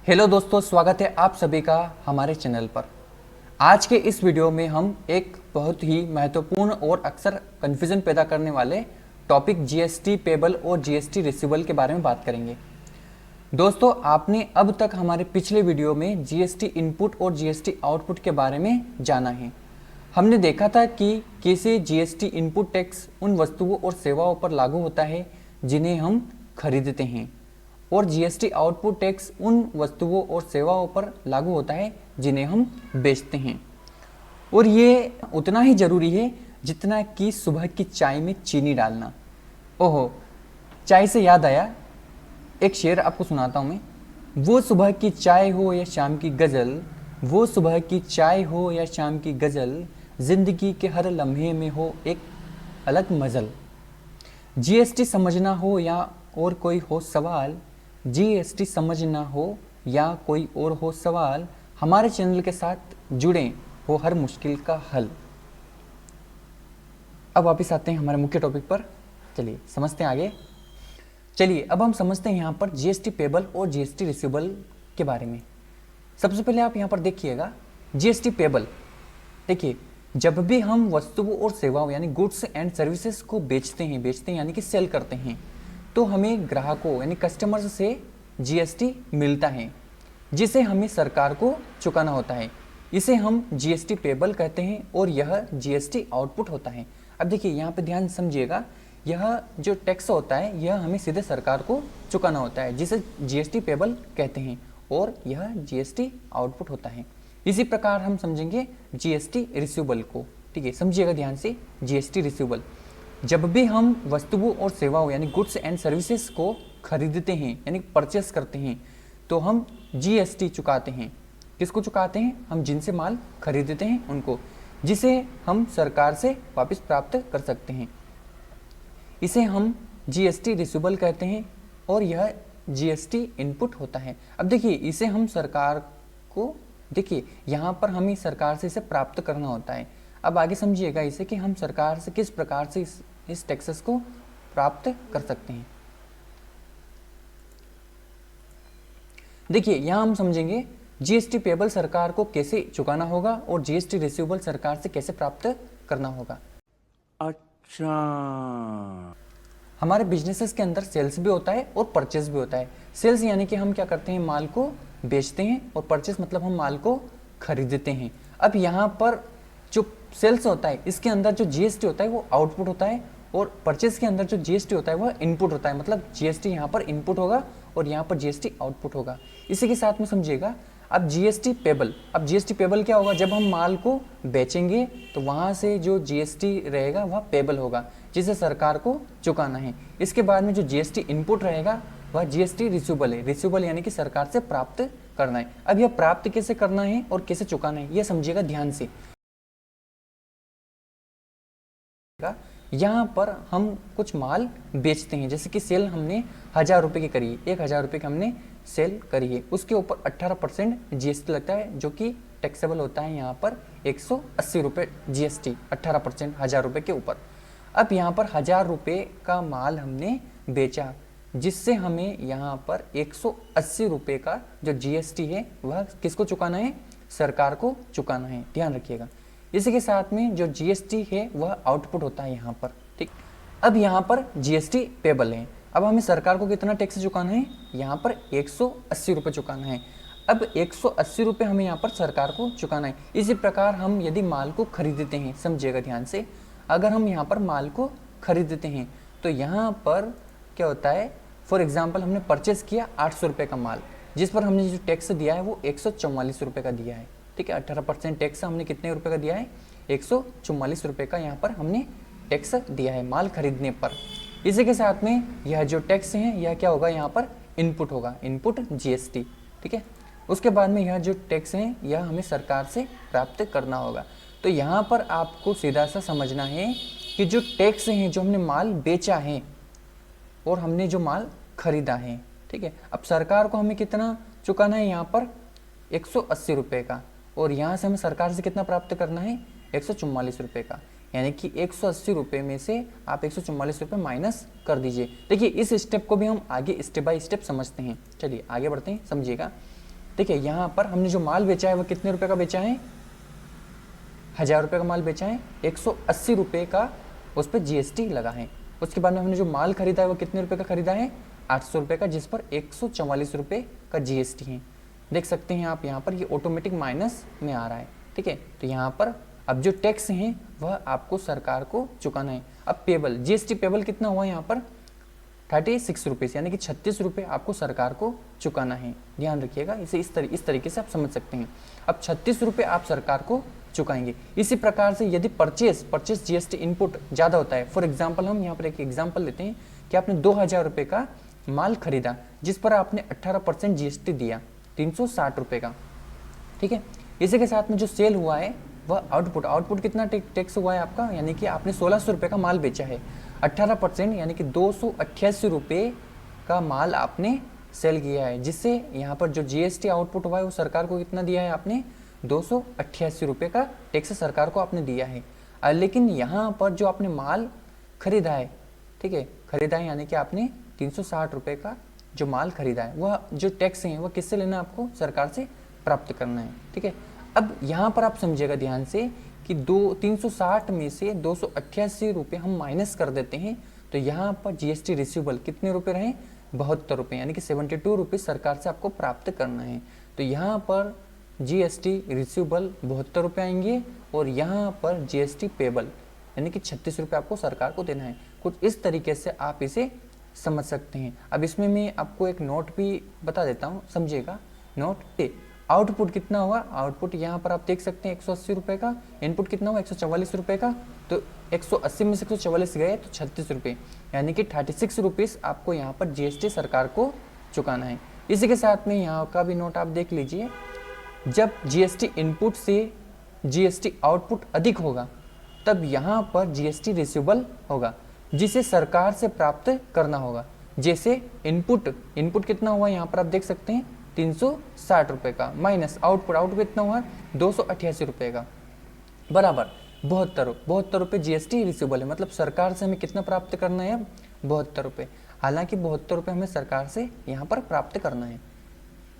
Hello दोस्तों, स्वागत है आप सभी का हमारे चैनल पर। आज के इस वीडियो में हम एक बहुत ही महत्वपूर्ण और अक्सर कन्फ्यूजन पैदा करने वाले टॉपिक जीएसटी पेबल और जीएसटी रिसीवेबल के बारे में बात करेंगे। दोस्तों, आपने अब तक हमारे पिछले वीडियो में जीएसटी इनपुट और जीएसटी आउटपुट के बारे में जाना है। हमने देखा था कि कैसे जीएसटी इनपुट टैक्स उन वस्तुओं और सेवाओं पर लागू होता है जिन्हें हम खरीदते हैं, और जीएसटी आउटपुट टैक्स उन वस्तुओं और सेवाओं पर लागू होता है जिन्हें हम बेचते हैं। और ये उतना ही ज़रूरी है जितना कि सुबह की चाय में चीनी डालना। ओहो, चाय से याद आया, एक शेर आपको सुनाता हूँ मैं। वो सुबह की चाय हो या शाम की गज़ल, वो सुबह की चाय हो या शाम की गज़ल, ज़िंदगी के हर लम्हे में हो एक अलग मज़ल। जीएसटी समझना हो या और कोई हो सवाल, जीएसटी समझना हो या कोई और हो सवाल, हमारे चैनल के साथ जुड़ें, हो हर मुश्किल का हल। अब वापस आते हैं हमारे मुख्य टॉपिक पर। चलिए समझते हैं आगे। चलिए अब हम समझते हैं यहाँ पर जीएसटी पेबल और जीएसटी रिसीवेबल के बारे में। सबसे पहले आप यहाँ पर देखिएगा जीएसटी पेबल। देखिए, जब भी हम वस्तुओं और सेवाओं यानी गुड्स एंड सर्विसेज को बेचते हैं यानी कि सेल करते हैं, तो हमें ग्राहकों यानी कस्टमर्स से जीएसटी मिलता है, जिसे हमें सरकार को चुकाना होता है। इसे हम जीएसटी पेबल कहते हैं और यह जीएसटी आउटपुट होता है। अब देखिए यहाँ पे ध्यान समझिएगा, यह जो टैक्स होता है यह हमें सीधे सरकार को चुकाना होता है, जिसे जीएसटी पेबल कहते हैं, और यह जीएसटी आउटपुट होता है। इसी प्रकार हम समझेंगे जीएसटी रिसीवेबल को। ठीक है, समझिएगा ध्यान से। जीएसटी रिसीवेबल, जब भी हम वस्तुओं और सेवाओं यानी गुड्स एंड सर्विसेज को खरीदते हैं यानी परचेस करते हैं, तो हम जीएसटी चुकाते हैं। किसको चुकाते हैं? हम जिनसे माल खरीदते हैं उनको, जिसे हम सरकार से वापस प्राप्त कर सकते हैं। इसे हम जीएसटी रिसीवेबल कहते हैं और यह जीएसटी इनपुट होता है। अब देखिए, इसे हम सरकार को, देखिए यहाँ पर हमें सरकार से इसे प्राप्त करना होता है। अब आगे समझिएगा इसे कि हम सरकार से किस प्रकार से इस टैक्सेस को प्राप्त कर सकते हैं। देखिए यहाँ हम समझेंगे जीएसटी पेबल सरकार को कैसे चुकाना होगा और जीएसटी रिसीवेबल सरकार से कैसे प्राप्त करना होगा। अच्छा, हमारे बिजनेसेस के अंदर सेल्स भी होता है और परचेस भी होता है। सेल्स यानी कि हम क्या करते हैं, माल को बेचते हैं, और परचेस मतलब हम माल को खरीदते हैं। अब यहाँ पर जो सेल्स होता है इसके अंदर जो जीएसटी होता है वो आउटपुट होता है, और परचेस के अंदर जो जीएसटी होता है वह इनपुट होता है। मतलब जीएसटी यहाँ पर इनपुट होगा और यहाँ पर जीएसटी आउटपुट होगा। इसी के साथ में समझिएगा अब जीएसटी पेबल। अब जीएसटी पेबल क्या होगा? जब हम माल को बेचेंगे तो वहाँ से जो जीएसटी रहेगा वह पेबल होगा, जिसे सरकार को चुकाना है। इसके बाद में जो जीएसटी इनपुट रहेगा वह जीएसटी रिसीवेबल है। रिसीवेबल यानी कि सरकार से प्राप्त करना है। अब यह प्राप्त कैसे करना है और कैसे चुकाना है, यह समझिएगा ध्यान से। यहाँ पर हम कुछ माल बेचते हैं, जैसे कि सेल हमने 1000 रुपये की करी, 1000 रुपये की हमने सेल करी है, उसके ऊपर 18% जीएसटी लगता है, जो कि टैक्सेबल होता है यहाँ पर 180 रुपये जीएसटी, 18% 1000 रुपये के ऊपर। अब यहाँ पर 1000 रुपये का माल हमने बेचा, जिससे हमें यहाँ पर 180 रुपये का जो जीएसटी है वह किसको चुकाना है? सरकार को चुकाना है। ध्यान रखिएगा। इसी के साथ में जो जीएसटी है वह आउटपुट होता है यहाँ पर। ठीक, अब यहाँ पर जीएसटी पेबल है। अब हमें सरकार को कितना टैक्स चुकाना है? यहाँ पर 180 रुपये चुकाना है। अब 180 रुपये हमें यहाँ पर सरकार को चुकाना है। इसी प्रकार हम यदि माल को खरीदते हैं, समझिएगा ध्यान से, अगर हम यहाँ पर माल को खरीदते हैं तो यहाँ पर क्या होता है, फॉर एग्जाम्पल हमने परचेस किया 800 रुपये का माल, जिस पर हमने जो टैक्स दिया है वो 144 रुपये का दिया है। ठीक है, 18% टैक्स हमने कितने रुपए का दिया है? 144 रुपये का यहाँ पर हमने टैक्स दिया है माल खरीदने पर। इसी के साथ में यह जो टैक्स है यह क्या होगा? यहाँ पर इनपुट होगा, इनपुट जीएसटी। ठीक है, उसके बाद में यह जो टैक्स है यह हमें सरकार से प्राप्त करना होगा। तो यहाँ पर आपको सीधा सा समझना है कि जो टैक्स है, जो हमने माल बेचा है और हमने जो माल खरीदा है, ठीक है, अब सरकार को हमें कितना चुकाना है? यहाँ पर 180 रुपये का, और यहाँ से हमें सरकार से कितना प्राप्त करना है? 144 रुपये का। यानी कि 180 रुपये में से आप 144 रुपये माइनस कर दीजिए। देखिए, इस स्टेप को भी हम आगे स्टेप बाय स्टेप समझते हैं। चलिए आगे बढ़ते हैं, समझिएगा। ठीक है, यहाँ पर हमने जो माल बेचा है वो कितने रुपए का बेचा है, 1000 रुपये का माल बेचा है, 180 रुपये का उस पर जीएसटी लगा है। उसके बाद में हमने जो माल खरीदा है वो कितने रुपए का खरीदा है, 800 रुपये का, जिस पर 144 रुपये का जीएसटी है। देख सकते हैं आप यहाँ पर ये ऑटोमेटिक माइनस में आ रहा है। ठीक है, तो यहाँ पर अब जो टैक्स हैं वह आपको सरकार को चुकाना है। अब पेबल, जीएसटी पेबल कितना हुआ यहाँ पर 36 रुपये, यानी कि 36 रुपये आपको सरकार को चुकाना है। ध्यान रखिएगा, इसे इस तरीके से आप समझ सकते हैं। अब 36 रुपये आप सरकार को चुकाएंगे। इसी प्रकार से यदि परचेस जीएसटी इनपुट ज़्यादा होता है, फॉर एग्जांपल हम यहाँ पर एक एग्जांपल लेते हैं कि आपने 2000 रुपये का माल खरीदा जिस पर आपने 18% जीएसटी दिया, 360 रुपये का। ठीक है, इसी के साथ में जो सेल हुआ है वह आउटपुट कितना टैक्स हुआ है आपका, यानी कि आपने 1600 रुपये का माल बेचा है, 18% यानी कि 288 रुपये का माल आपने सेल किया है, जिससे यहाँ पर जो जीएसटी आउटपुट हुआ है वो सरकार को कितना दिया है आपने, 288 रुपये का टैक्स सरकार को आपने दिया है। लेकिन यहाँ पर जो आपने माल खरीदा है, ठीक है, खरीदा है यानी कि आपने 360 रुपये का जो माल खरीदा है, वह जो टैक्स है वह किससे लेना है आपको, सरकार से प्राप्त करना है। ठीक है, अब यहाँ पर आप समझिएगा ध्यान से कि 360 में से 288 रुपये हम माइनस कर देते हैं, तो यहाँ पर जीएसटी रिसीवेबल कितने रुपये रहे, 72 रुपये, यानी कि 72 रुपये सरकार से आपको प्राप्त करना है। तो यहाँ पर जीएसटी रिसीवेबल 72 रुपये आएंगे और यहाँ पर जीएसटी पेबल यानी कि 36 रुपये आपको सरकार को देना है। कुछ इस तरीके से आप इसे समझ सकते हैं। अब इसमें मैं आपको एक नोट भी बता देता हूँ, समझिएगा। नोट ए, आउटपुट कितना हुआ, आउटपुट यहाँ पर आप देख सकते हैं 180 रुपये का, इनपुट कितना हुआ 144 रुपये का, तो 180 में से 144 गए तो 36 रुपये, यानी कि 36 रुपीज़ आपको यहाँ पर जीएसटी सरकार को चुकाना है। इसी के साथ में यहाँ का भी नोट आप देख लीजिए, जब जीएसटी इनपुट से जीएसटी आउटपुट अधिक होगा तब यहाँ पर जीएसटी रिसीवेबल होगा जिसे सरकार से प्राप्त करना होगा। जैसे इनपुट कितना हुआ यहाँ पर आप देख सकते हैं 360 रुपये का, माइनस आउटपुट कितना हुआ 288 रुपये का, बराबर 72 रुपये जीएसटी रिसीवेबल है। मतलब सरकार से हमें कितना प्राप्त करना है अब, 72 रुपये। हालांकि 72 रुपये हमें सरकार से यहाँ पर प्राप्त करना है।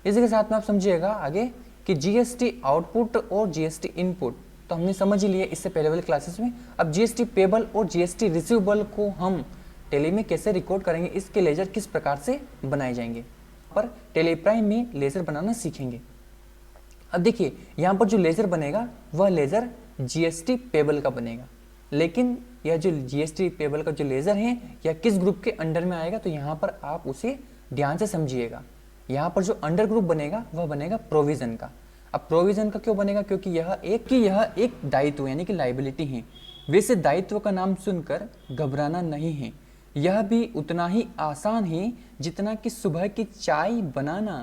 इसी के साथ में आप समझिएगा आगे कि जीएसटी आउटपुट और जीएसटी इनपुट तो हमने समझ ही लिया इससे पहले वाले क्लासेस में। अब जीएसटी पेबल और जीएसटी रिसीवेबल को हम टेली में कैसे रिकॉर्ड करेंगे, इसके लेजर किस प्रकार से बनाए जाएंगे, पर टेलीप्राइम में लेजर बनाना सीखेंगे। अब देखिए यहाँ पर जो लेजर बनेगा वह लेजर जीएसटी पेबल का बनेगा, लेकिन यह जो जीएसटी पेबल का जो लेजर है यह किस ग्रुप के अंडर में आएगा, तो यहाँ पर आप उसे ध्यान से समझिएगा। यहाँ पर जो अंडर ग्रुप बनेगा वह बनेगा प्रोविजन का। अब प्रोविजन का क्यों बनेगा, क्योंकि यह एक दायित्व यानी कि लाइबिलिटी है। वैसे दायित्व का नाम सुनकर घबराना नहीं है, यह भी उतना ही आसान है जितना कि सुबह की चाय बनाना।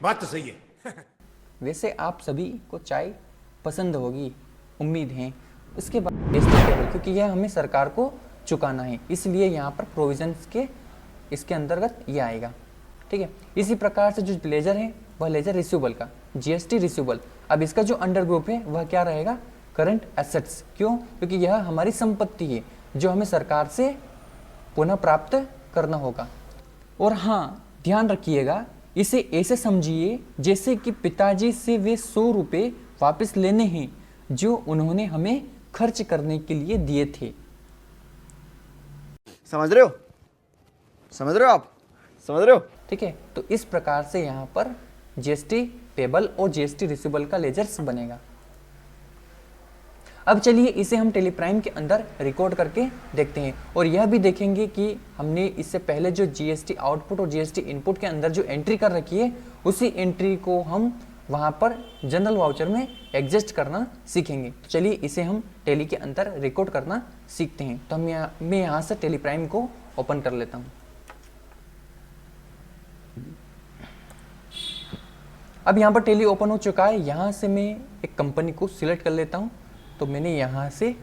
बात तो सही है। वैसे आप सभी को चाय पसंद होगी, उम्मीद है। इसके बाद जीएसटी पेबल, क्योंकि यह हमें सरकार को चुकाना है, इसलिए यहाँ पर प्रोविजंस के इसके अंतर्गत ये आएगा। ठीक है, इसी प्रकार से जो लेजर है वह लेजर रिसीवेबल का, जीएसटी रिसीवेबल। अब इसका जो अंडर ग्रुप है वह क्या रहेगा, करंट एसेट्स। क्यों, क्योंकि यह हमारी संपत्ति है जो हमें सरकार से पुनः प्राप्त करना होगा। और हाँ, ध्यान रखिएगा, इसे ऐसे समझिए जैसे कि पिताजी से वे 100 रुपये वापस लेने हैं जो उन्होंने हमें खर्च करने के लिए दिए थे। समझ रहे हो आप, समझ रहे हो? ठीक है, तो इस प्रकार से यहाँ पर जीएसटी पेबल और जीएसटी रिसीवेबल का लेजर्स बनेगा। अब चलिए इसे हम टेलीप्राइम के अंदर रिकॉर्ड करके देखते हैं और यह भी देखेंगे कि हमने इससे पहले जो जीएसटी आउटपुट और जीएसटी इनपुट के अंदर जो एंट्री कर रखी है उसी एंट्री को हम वहां पर जनरल वाउचर में एडजस्ट करना सीखेंगे। तो चलिए इसे हम टेली के अंदर रिकॉर्ड करना सीखते हैं। तो मैं यहाँ से टेलीप्राइम को ओपन कर लेता हूँ। अब यहाँ पर टेली ओपन हो चुका है। यहाँ से मैं एक कंपनी को सिलेक्ट कर लेता हूँ। तो मैंने यहाँ से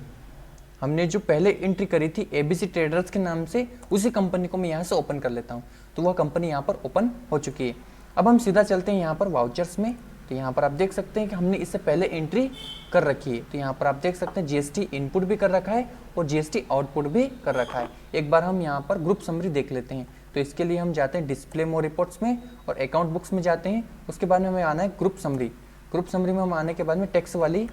हमने जो पहले एंट्री करी थी एबीसी ट्रेडर्स के नाम से, उसी कंपनी को मैं यहाँ से ओपन कर लेता हूँ। तो वह कंपनी यहाँ पर ओपन हो चुकी है। अब हम सीधा चलते हैं यहाँ पर वाउचर्स में। तो यहाँ पर आप देख सकते हैं कि हमने इससे पहले एंट्री कर रखी है। तो यहाँ पर आप देख सकते हैं जीएसटी इनपुट भी कर रखा है और जीएसटी आउटपुट भी कर रखा है। एक बार हम यहाँ पर ग्रुप समरी देख लेते हैं। तो इसके लिए हम जाते हैं डिस्प्ले मोर रिपोर्ट्स में और अकाउंट बुक्स में जाते हैं। उसके बाद में हमें आना है ग्रुप समरी। ग्रुप समरी में हम आने के बाद में टैक्स वाली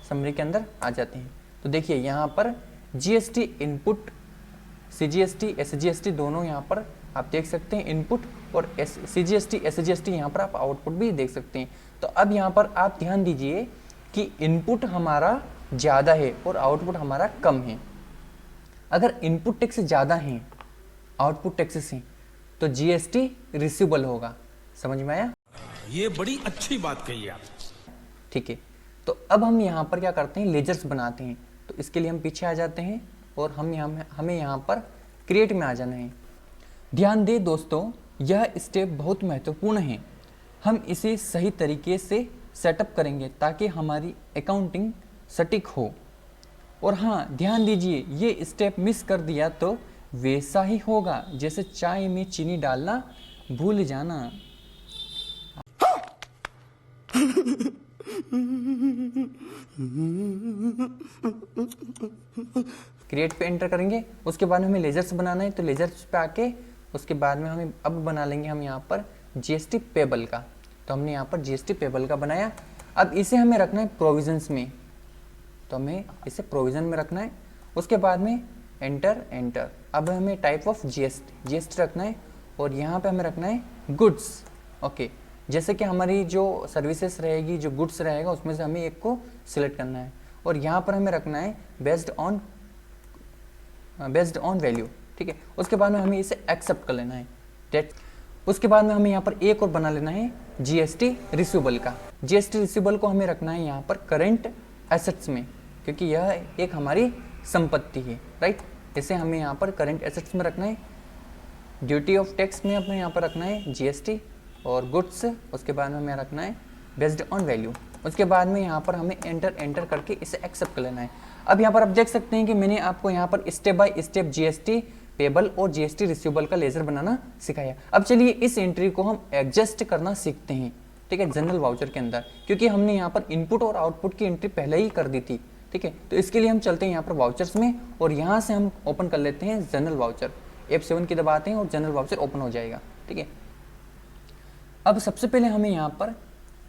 समरी के अंदर आ जाते हैं। तो देखिए यहाँ पर जीएसटी इनपुट, सीजीएसटी, एसजीएसटी दोनों यहाँ पर आप देख सकते हैं इनपुट, और सीजीएसटी, एसजीएसटी यहाँ पर आप आउटपुट भी देख सकते हैं। तो अब यहाँ पर आप ध्यान दीजिए कि इनपुट हमारा ज़्यादा है और आउटपुट हमारा कम है। अगर इनपुट टैक्स ज़्यादा है, आउटपुट टैक्सेस हैं, तो जीएसटी रिसीवेबल होगा। समझ में आया? ये बड़ी अच्छी बात कही आप। ठीक है, तो अब हम यहाँ पर क्या करते हैं, लेजर्स बनाते हैं। तो इसके लिए हम पीछे आ जाते हैं और हमें यहाँ पर क्रिएट में आ जाना है। ध्यान दें दोस्तों, यह स्टेप बहुत महत्वपूर्ण है। हम इसे सही तरीके से सेटअप करेंगे ताकि हमारी अकाउंटिंग सटीक हो। और हाँ, ध्यान दीजिए, ये स्टेप मिस कर दिया तो वैसा ही होगा जैसे चाय में चीनी डालना भूल जाना। क्रिएट पे एंटर करेंगे, उसके बाद में हमें लेजर्स बनाना है। तो लेजर्स पे आके उसके बाद में हमें अब बना लेंगे हम यहाँ पर जीएसटी पेबल का। तो हमने यहाँ पर जीएसटी पेबल का बनाया। अब इसे हमें रखना है प्रोविजंस में, तो हमें इसे प्रोविजन में रखना है। उसके बाद में एंटर एंटर। अब हमें टाइप ऑफ जीएसटी रखना है और यहाँ पे हमें रखना है गुड्स। ओके, जैसे कि हमारी जो सर्विसेज रहेगी, जो गुड्स रहेगा, उसमें से हमें एक को सिलेक्ट करना है और यहाँ पर हमें रखना है बेस्ड ऑन वैल्यू। ठीक है, उसके बाद में हमें इसे एक्सेप्ट कर लेना है। उसके बाद में हमें यहाँ पर एक और बना लेना है जीएसटी रिसीवेबल का। जीएसटी रिसीवेबल को हमें रखना है यहाँ पर करेंट एसेट्स में, क्योंकि यह एक हमारी संपत्ति है, राइट। इसे हमें यहाँ पर करेंट एसेट्स में रखना है। ड्यूटी ऑफ टैक्स में अपने यहाँ पर रखना है जीएसटी और गुड्स। उसके बाद में हमें रखना है बेस्ड ऑन वैल्यू। उसके बाद में यहाँ पर हमें एंटर करके इसे एक्सेप्ट कर लेना है। अब यहाँ पर आप देख सकते हैं कि मैंने आपको यहाँ पर step by step GST payable और जीएसटी रिसीवेबल का लेजर बनाना सिखाया। अब चलिए इस एंट्री को हम एडजस्ट करना सीखते हैं, ठीक है, जनरल वाउचर के अंदर, क्योंकि हमने यहाँ पर इनपुट और आउटपुट की एंट्री पहले ही कर दी थी। ठीक है, तो इसके लिए हम चलते हैं यहाँ पर वाउचर्स में और यहाँ से हम ओपन कर लेते हैं जनरल वाउचर। F7 की दबाते हैं और जनरल वाउचर ओपन हो जाएगा। ठीक है, अब सबसे पहले हमें यहाँ पर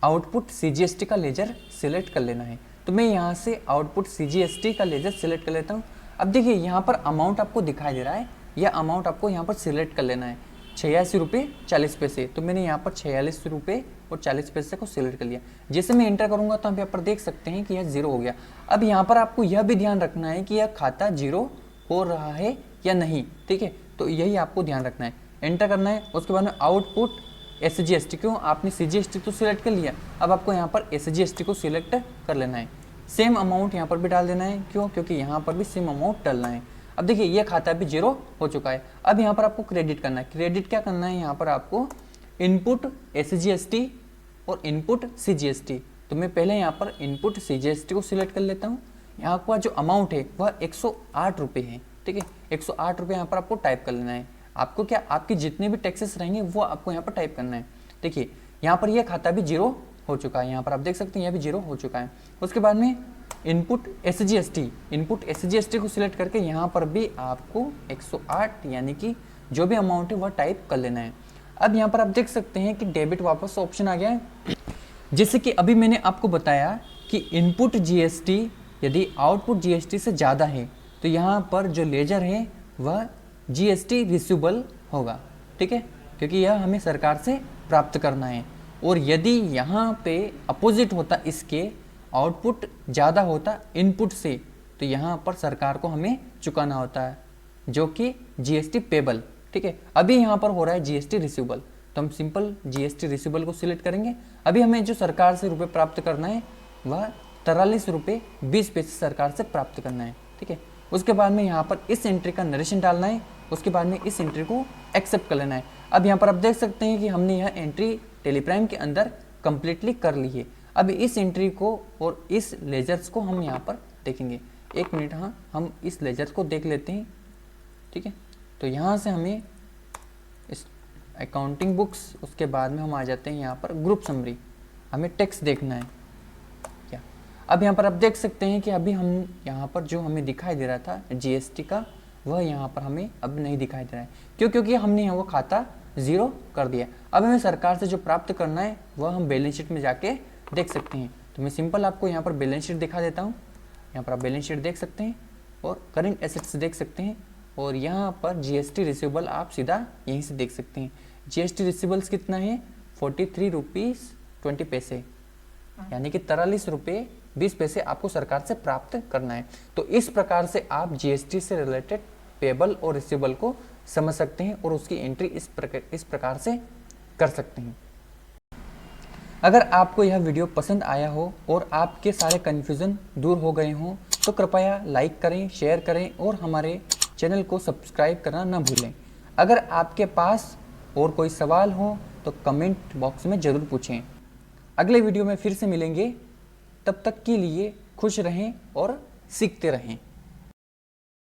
आउटपुट सीजीएसटी का लेजर सिलेक्ट कर लेना है। तो मैं यहाँ से आउटपुट सीजीएसटी का लेजर सिलेक्ट कर लेता हूँ। अब देखिए यहाँ पर अमाउंट आपको दिखाई दे रहा है, यह अमाउंट आपको यहाँ पर सिलेक्ट कर लेना है 86.40 रुपये। तो मैंने यहाँ पर 46.40 को सिलेक्ट कर लिया। जैसे मैं एंटर करूँगा तो आप यहाँ पर देख सकते हैं कि यह 0 हो गया। अब यहाँ पर आपको यह भी ध्यान रखना है कि यह खाता 0 हो रहा है या नहीं। ठीक है, तो यही आपको ध्यान रखना है, एंटर करना है। उसके बाद में आउटपुट एसजीएसटी, क्यों आपने सीजीएसटी तो सिलेक्ट कर लिया, अब आपको यहाँ पर एसजीएसटी को सिलेक्ट कर लेना है। सेम अमाउंट यहाँ पर भी डाल देना है, क्यों, क्योंकि यहाँ पर भी सेम अमाउंट डालना है। अब देखिए ये खाता भी 0 हो चुका है। अब यहाँ पर आपको क्रेडिट करना है। क्रेडिट क्या करना है, यहाँ पर आपको इनपुट एसजीएसटी और इनपुट सीजीएसटी। तो मैं पहले यहाँ पर इनपुट सीजीएसटी को सिलेक्ट कर लेता हूँ। यहाँ का जो अमाउंट है वह 108 रुपये है। ठीक है, 108 रुपये यहाँ पर आपको टाइप कर लेना है। आपको क्या, आपके जितने भी टैक्सेस रहेंगे वो आपको यहाँ पर टाइप करना है। देखिए यहाँ पर यह खाता भी 0 हो चुका है, यहाँ पर आप देख सकते हैं यह भी 0 हो चुका है। उसके बाद में इनपुट एसजीएसटी को सिलेक्ट करके यहाँ पर भी आपको 108 यानी कि जो भी अमाउंट है वह टाइप कर लेना है। अब यहाँ पर आप देख सकते हैं कि डेबिट वापस ऑप्शन आ गया है। जैसे कि अभी मैंने आपको बताया कि इनपुट जीएसटी यदि आउटपुट जीएसटी से ज़्यादा है तो यहाँ पर जो लेजर है वह जीएसटी रिसीवेबल होगा। ठीक है, क्योंकि यह हमें सरकार से प्राप्त करना है। और यदि यहाँ पे अपोजिट होता, इसके आउटपुट ज़्यादा होता इनपुट से, तो यहाँ पर सरकार को हमें चुकाना होता है, जो कि जीएसटी पेबल। ठीक है, अभी यहाँ पर हो रहा है जीएसटी रिसीवेबल, तो हम सिंपल जीएसटी रिसीवेबल को सिलेक्ट करेंगे। अभी हमें जो सरकार से रुपये प्राप्त करना है वह 43 रुपये 20 पैसे सरकार से प्राप्त करना है। ठीक है, उसके बाद में यहाँ पर इस एंट्री का नरेशन डालना है। उसके बाद में इस एंट्री को एक्सेप्ट कर लेना है। अब यहाँ पर आप देख सकते हैं कि हमने यह एंट्री टेलीप्राइम के अंदर कंप्लीटली कर ली है। अब इस एंट्री को और इस लेजर्स को हम यहाँ पर देखेंगे। एक मिनट, हाँ, हम इस लेजर को देख लेते हैं। ठीक है, तो यहाँ से हमें इस अकाउंटिंग बुक्स, उसके बाद में हम आ जाते हैं यहाँ पर ग्रुप समरी, हमें टैक्स देखना है अब यहाँ पर आप देख सकते हैं कि अभी हम यहाँ पर जो हमें दिखाई दे रहा था जीएसटी का वह यहाँ पर हमें अब नहीं दिखाई दे रहा है। क्यों? क्योंकि हमने वो खाता ज़ीरो कर दिया। अब हमें सरकार से जो प्राप्त करना है वह हम बैलेंस शीट में जाके देख सकते हैं। तो मैं सिंपल आपको यहाँ पर बैलेंस शीट दिखा देता हूँ। यहाँ पर आप बैलेंस शीट देख सकते हैं और करंट एसेट्स देख सकते हैं, और यहाँ पर जीएसटी रिसीवेबल आप सीधा यहीं से देख सकते हैं। जीएसटी रिसीवेबल्स कितना है? 43 रुपीज़ 20 पैसे, यानी कि 43 रुपये 20 पैसे आपको सरकार से प्राप्त करना है। तो इस प्रकार से आप जीएसटी से रिलेटेड पेबल और रिसीवेबल को समझ सकते हैं और उसकी एंट्री इस प्रकार से कर सकते हैं। अगर आपको यह वीडियो पसंद आया हो और आपके सारे कन्फ्यूज़न दूर हो गए हों तो कृपया लाइक करें, शेयर करें और हमारे चैनल को सब्सक्राइब करना न भूलें। अगर आपके पास और कोई सवाल हो तो कमेंट बॉक्स में ज़रूर पूछें। अगले वीडियो में फिर से मिलेंगे, तब तक के लिए खुश रहें और सीखते रहें।